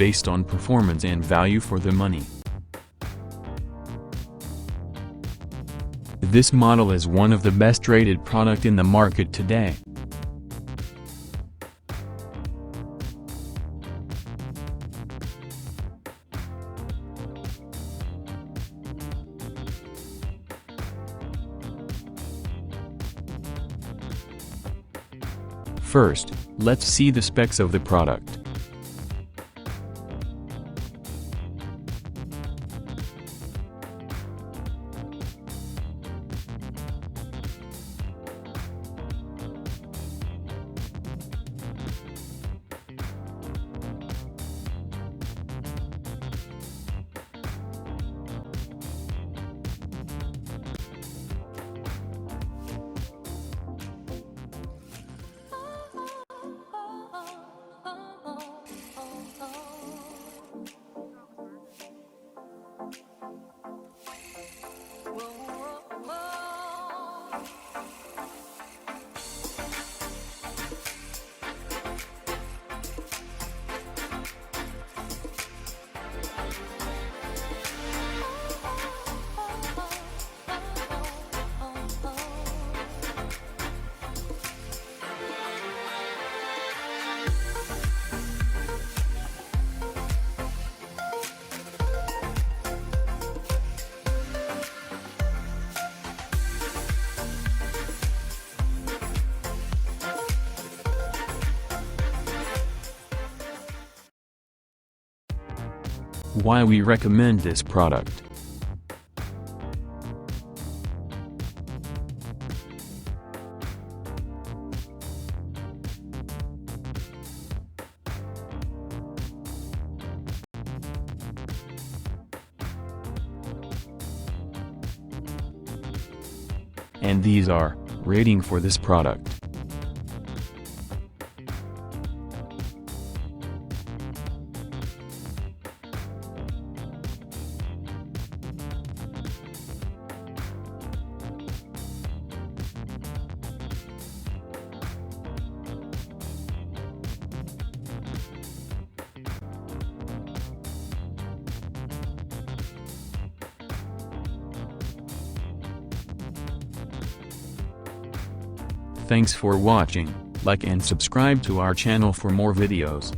based on performance and value for the money. This model is one of the best rated product in the market today. First, let's see the specs of the product. Why we recommend this product. And these are rating for this product. Thanks for watching. Like and subscribe to our channel for more videos.